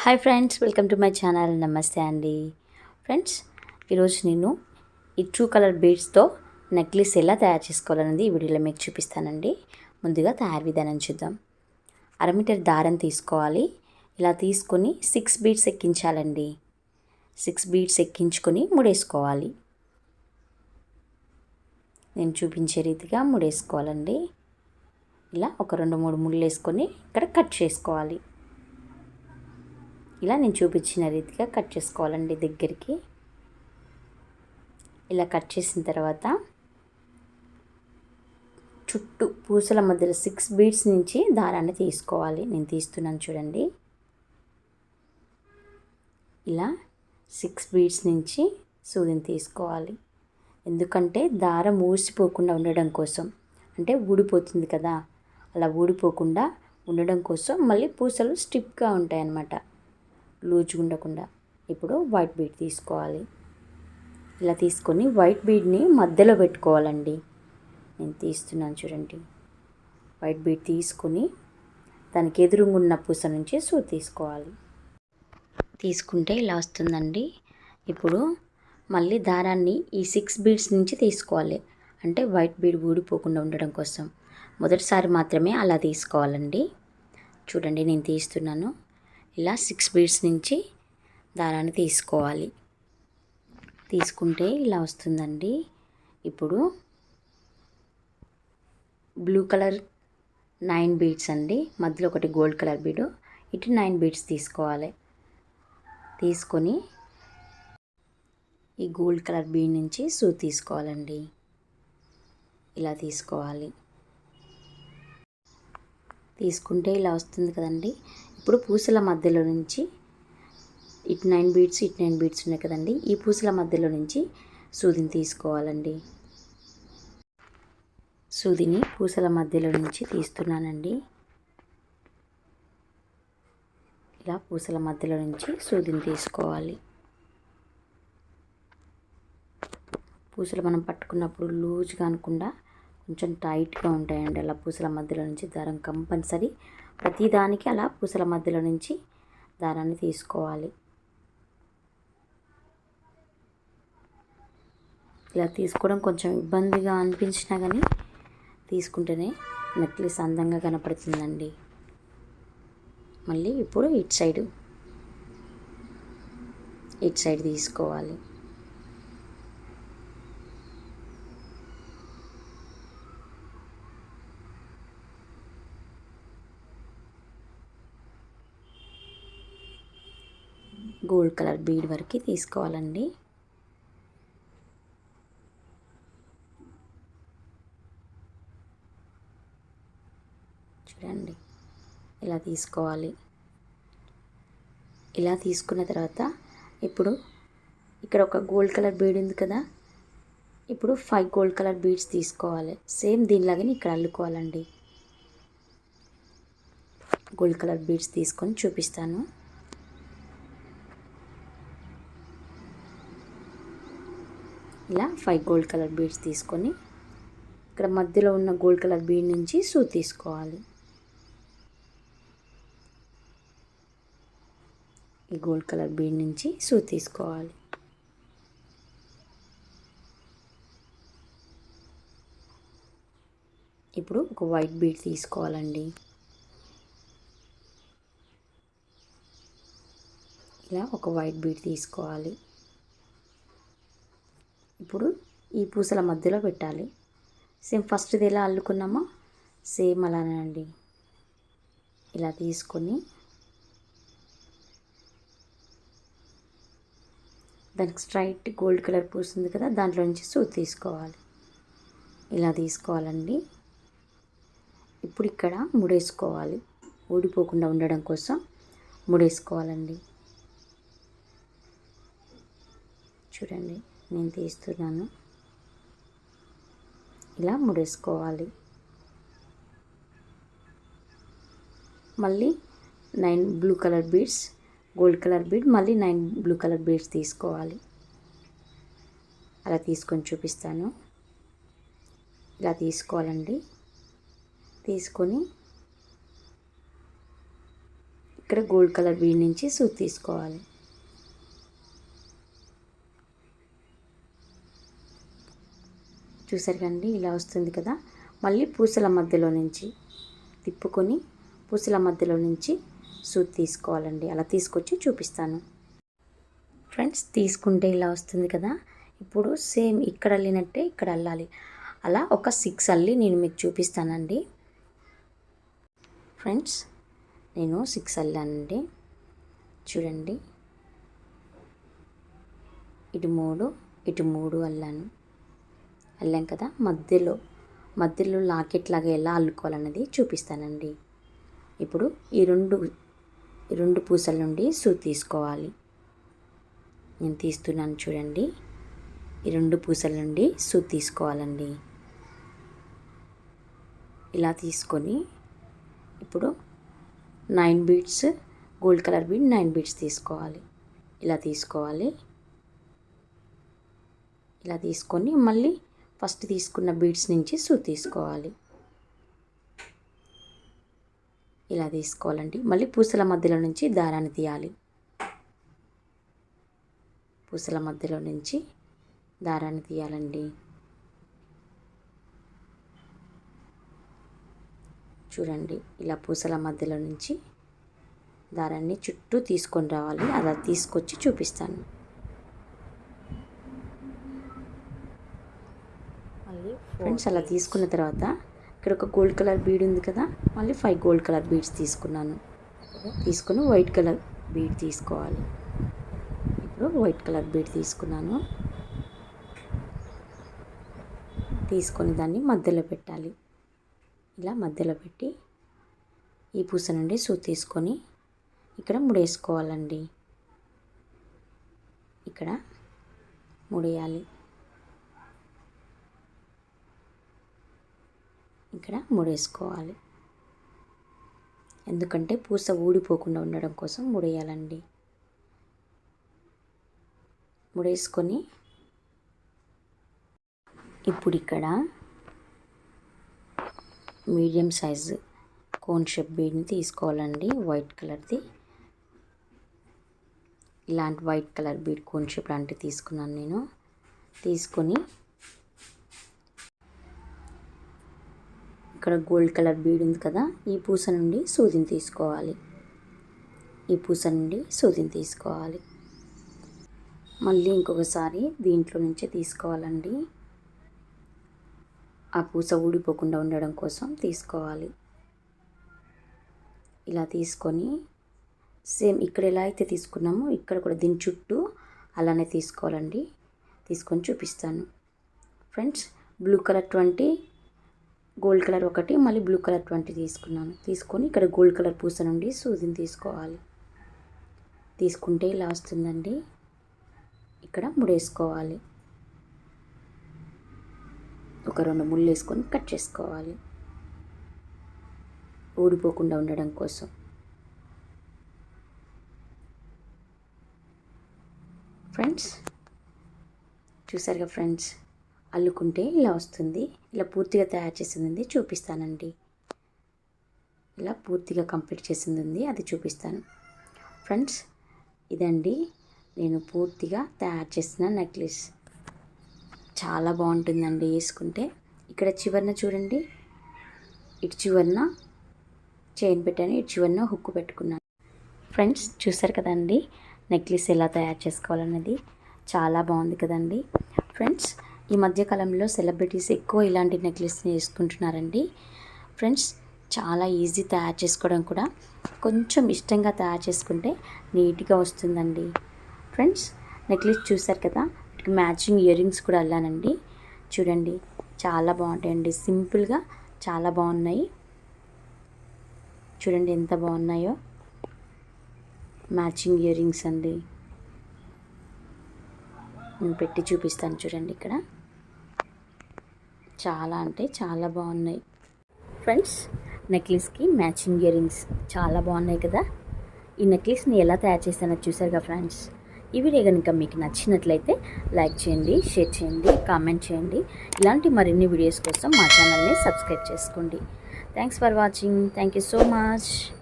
Hi friends, welcome to my channel. నమస్తే అండి friends. ఈరోజు నేను ఈ ట్రూ కలర్ బీడ్స్తో నెక్లెస్ ఎలా తయారు చేసుకోవాలనేది ఈ వీడియోలో మీకు చూపిస్తానండి. ముందుగా తయారు విధానం చూద్దాం. 1/2 మీటర్ దారం తీసుకోవాలి. ఇలా తీసుకొని 6 బీడ్స్ ఎక్కించాలండి. 6 బీడ్స్ ఎక్కించుకొని ముడేసుకోవాలి. నేను చూపించే రీతిగా ముడేసుకోవాలండి. ఇలా ఒక 2-3 ముళ్ళు వేసుకొని ఇక్కడ కట్ చేసుకోవాలి. ఇలా నేను చూపించిన రీతిగా కట్ చేసుకోవాలండి. దగ్గరికి ఇలా కట్ చేసిన తర్వాత చుట్టూ పూసల మధ్యలో 6 బీడ్స్ నుంచి దారాన్ని తీసుకోవాలి. నేను తీస్తున్నాను చూడండి. ఇలా 6 బీడ్స్ నుంచి సూదిని తీసుకోవాలి. ఎందుకంటే దారం ఊసిపోకుండా ఉండడం కోసం, అంటే ఊడిపోతుంది కదా, అలా ఊడిపోకుండా ఉండడం కోసం మళ్ళీ పూసలు స్టిఫ్గా ఉంటాయి అన్నమాట, లూజ్గా ఉండకుండా. ఇప్పుడు వైట్ బీడ్ తీసుకోవాలి. ఇలా తీసుకొని వైట్ బీడ్ని మధ్యలో పెట్టుకోవాలండి. నేను తీస్తున్నాను చూడండి. వైట్ బీడ్ తీసుకొని దానికి ఎదురుగా ఉన్న పూస నుంచి సూది తీసుకోవాలి. తీసుకుంటే ఇలా వస్తుందండి. ఇప్పుడు మళ్ళీ దారాన్ని ఈ 6 బీడ్స్ నుంచి తీసుకోవాలి. అంటే వైట్ బీడ్ ఊడిపోకుండా ఉండడం కోసం మొదటిసారి మాత్రమే అలా తీసుకోవాలండి. చూడండి, నేను తీస్తున్నాను. ఇలా 6 బీడ్స్ నుంచి దారాన్ని తీసుకోవాలి. తీసుకుంటే ఇలా వస్తుందండి. ఇప్పుడు బ్లూ కలర్ 9 బీడ్స్ అండి, మధ్యలో ఒకటి గోల్డ్ కలర్ బీడు, ఇటు 9 బీడ్స్ తీసుకోవాలి. తీసుకొని ఈ గోల్డ్ కలర్ బీడ్ నుంచి సూది తీసుకోవాలండి. ఇలా తీసుకోవాలి. తీసుకుంటే ఇలా వస్తుంది కదండి. ఇప్పుడు పూసల మధ్యలో నుంచి ఇటు 9 బీడ్స్ ఇటు 9 బీడ్స్ ఉన్నాయి కదండి, ఈ పూసల మధ్యలో నుంచి సూదిని తీసుకోవాలండి. సూదిని పూసల మధ్యలో నుంచి తీస్తున్నానండి. ఇలా పూసల మధ్యలో నుంచి సూదిని తీసుకోవాలి. పూసలు మనం పట్టుకున్నప్పుడు లూజ్గా అనకుండా కొంచెం టైట్గా ఉంటాయండి. అలా పూసల మధ్యలో నుంచి దారం కంపల్సరీ ప్రతిదానికి అలా పూసల మధ్యలో నుంచి దారాన్ని తీసుకోవాలి. ఇలా తీసుకోవడం కొంచెం ఇబ్బందిగా అనిపించినా కానీ తీసుకుంటేనే నెక్లెస్ అందంగా కనపడుతుందండి. మళ్ళీ ఇప్పుడు ఇటు సైడ్ తీసుకోవాలి. గోల్డ్ కలర్ బీడ్ వరకు తీసుకోవాలండి. చూడండి, ఇలా తీసుకోవాలి. ఇలా తీసుకున్న తర్వాత ఇప్పుడు ఇక్కడ ఒక గోల్డ్ కలర్ బీడ్ ఉంది కదా, ఇప్పుడు 5 గోల్డ్ కలర్ బీడ్స్ తీసుకోవాలి. సేమ్ దీనిలాగానే ఇక్కడ అల్లుకోవాలండి. గోల్డ్ కలర్ బీడ్స్ తీసుకొని చూపిస్తాను. ఇలా 5 గోల్డ్ కలర్ బీడ్స్ తీసుకొని ఇక్కడ మధ్యలో ఉన్న గోల్డ్ కలర్ బీడ్ నుంచి సూది తీసుకోవాలి. ఈ గోల్డ్ కలర్ బీడ్ నుంచి సూది తీసుకోవాలి. ఇప్పుడు ఒక వైట్ బీడ్ తీసుకోవాలండి. ఇలా ఒక వైట్ బీడ్ తీసుకోవాలి. ఇప్పుడు ఈ పూసల మధ్యలో పెట్టాలి. సేమ్ ఫస్ట్ది ఎలా అల్లుకున్నామో సేమ్ అలానే అండి. ఇలా తీసుకొని దానికి స్ట్రైట్ గోల్డ్ కలర్ పూస్తుంది కదా, దాంట్లో నుంచి సూది తీసుకోవాలి. ఇలా తీసుకోవాలండి. ఇప్పుడు ఇక్కడ ముడేసుకోవాలి. ఊడిపోకుండా ఉండడం కోసం ముడేసుకోవాలండి. చూడండి, నేను తీస్తున్నాను. ఇలా ముడేసుకోవాలి. మళ్ళీ 9 blue colour beads, gold colour bead, మళ్ళీ 9 బ్లూ కలర్ బీడ్స్ తీసుకోవాలి. అలా తీసుకొని చూపిస్తాను. ఇలా తీసుకోవాలండి. తీసుకొని ఇక్కడ గోల్డ్ కలర్ బీడ్ నుంచి సూది తీసుకోవాలి. చూసారు కండి, ఇలా వస్తుంది కదా. మళ్ళీ పూసల మధ్యలో నుంచి తిప్పుకొని పూసల మధ్యలో నుంచి సూది తీసుకోవాలండి. అలా తీసుకొచ్చి చూపిస్తాను ఫ్రెండ్స్. తీసుకుంటే ఇలా వస్తుంది కదా. ఇప్పుడు సేమ్ ఇక్కడ అల్లినట్టే ఇక్కడ అల్లాలి. అలా ఒక 6 అల్లి నేను మీకు చూపిస్తానండి ఫ్రెండ్స్. నేను 6 అల్లానండి. చూడండి, ఇటు 3 ఇటు 3 అల్లాం కదా. మధ్యలో లాకెట్ లాగా ఎలా అల్లుకోవాలన్నది చూపిస్తానండి. ఇప్పుడు ఈ రెండు పూసల నుండి సూది తీసుకోవాలి. నేను తీస్తున్నాను చూడండి. ఈ 2 పూసల నుండి సూది తీసుకోవాలండి. ఇలా తీసుకొని ఇప్పుడు 9 beads gold colour bead 9 beads తీసుకోవాలి. ఇలా తీసుకోవాలి. ఇలా తీసుకొని మళ్ళీ ఫస్ట్ తీసుకున్న బీడ్స్ నుంచి సూది తీసుకోవాలి. ఇలా తీసుకోవాలండి. మళ్ళీ పూసల మధ్యలో నుంచి దారాన్ని తీయాలి. పూసల మధ్యలో నుంచి దారాన్ని తీయాలండి. చూడండి, ఇలా పూసల మధ్యలో నుంచి దారాన్ని చుట్టూ తీసుకొని రావాలి. అలా తీసుకొచ్చి చూపిస్తాను. మళ్ళీ ఫ్రెండ్స్ అలా తీసుకున్న తర్వాత ఇక్కడ ఒక గోల్డ్ కలర్ బీడ్ ఉంది కదా. మళ్ళీ 5 గోల్డ్ కలర్ బీడ్స్ తీసుకున్నాను. తీసుకొని వైట్ కలర్ బీడ్ తీసుకోవాలి. ఇప్పుడు వైట్ కలర్ బీడ్ తీసుకున్నాను. తీసుకొని దాన్ని మధ్యలో పెట్టాలి. ఇలా మధ్యలో పెట్టి ఈ పూస నుండి సూది తీసుకొని ఇక్కడ ముడేసుకోవాలండి. ఇక్కడ ముడేయాలి. ఇక్కడ ముడేసుకోవాలి. ఎందుకంటే పూస ఊడిపోకుండా ఉండడం కోసం ముడేయాలండి. ముడేసుకొని ఇప్పుడు ఇక్కడ మీడియం సైజు కోన్ షేప్ బీడ్ని తీసుకోవాలండి. వైట్ కలర్ది. ఇలాంటి white colour bead cone shape లాంటివి తీసుకున్నాను నేను. తీసుకొని ఇక్కడ గోల్డ్ కలర్ బీడ్ ఉంది కదా. ఈ పూస నుండి సూదిని తీసుకోవాలి. ఈ పూస నుండి సూదిని తీసుకోవాలి. మళ్ళీ ఇంకొకసారి దీంట్లో నుంచే తీసుకోవాలండి. ఆ పూస ఊడిపోకుండా ఉండడం కోసం తీసుకోవాలి. ఇలా తీసుకొని సేమ్ ఇక్కడ ఎలా అయితే తీసుకున్నామో ఇక్కడ కూడా దీని చుట్టూ అలానే తీసుకోవాలండి. తీసుకొని చూపిస్తాను friends. Blue colour 20 gold colour 1 మళ్ళీ బ్లూ కలర్ 20 తీసుకున్నాను. తీసుకొని ఇక్కడ గోల్డ్ కలర్ పూస నుండి సూదిని తీసుకోవాలి. తీసుకుంటే ఇలా వస్తుందండి. ఇక్కడ ముడేసుకోవాలి. ఒక 2 ముళ్ళు వేసుకొని కట్ చేసుకోవాలి, ఊడిపోకుండా ఉండడం కోసం. ఫ్రెండ్స్ చూసారుగా ఫ్రెండ్స్, అల్లుకుంటే ఇలా వస్తుంది. ఇలా పూర్తిగా తయారు చేసింది చూపిస్తానండి. ఇలా పూర్తిగా కంప్లీట్ చేసింది ఉంది, అది చూపిస్తాను ఫ్రెండ్స్. ఇదండి నేను పూర్తిగా తయారు చేసిన నెక్లెస్. చాలా బాగుంటుందండి వేసుకుంటే. ఇక్కడ చివరన చూడండి, ఇటు చివరన చైన్ పెట్టాను, ఇటు చివరన హుక్కు పెట్టుకున్నాను. ఫ్రెండ్స్ చూసారు కదండి నెక్లెస్ ఎలా తయారు చేసుకోవాలన్నది. చాలా బాగుంది కదండి ఫ్రెండ్స్. ఈ మధ్యకాలంలో సెలబ్రిటీస్ ఎక్కువ ఇలాంటి నెక్లెస్ని వేసుకుంటున్నారండి ఫ్రెండ్స్. చాలా ఈజీ తయారు చేసుకోవడం కూడా. కొంచెం ఇష్టంగా తయారు చేసుకుంటే నీట్గా వస్తుందండి ఫ్రెండ్స్. నెక్లెస్ చూసారు కదా, వీటికి మ్యాచింగ్ ఇయర్ రింగ్స్ కూడా అల్లానండి. చూడండి చాలా బాగుంటాయండి, సింపుల్గా చాలా బాగున్నాయి. చూడండి ఎంత బాగున్నాయో. మ్యాచింగ్ ఇయర్ రింగ్స్ అండి. నేను పెట్టి చూపిస్తాను చూడండి. ఇక్కడ చాలా అంటే చాలా బాగున్నాయి ఫ్రెండ్స్. నెక్లెస్కి మ్యాచింగ్ ఇయర్ రింగ్స్ చాలా బాగున్నాయి కదా. ఈ నెక్లెస్ని ఎలా తయారు చేస్తానో చూసారుగా ఫ్రెండ్స్. ఈ వీడియో కనుక మీకు నచ్చినట్లయితే లైక్ చేయండి, షేర్ చేయండి, కామెంట్ చేయండి. ఇలాంటి మరిన్ని వీడియోస్ కోసం మా ఛానల్ని సబ్స్క్రైబ్ చేసుకోండి. Thanks for watching. Thank you so much.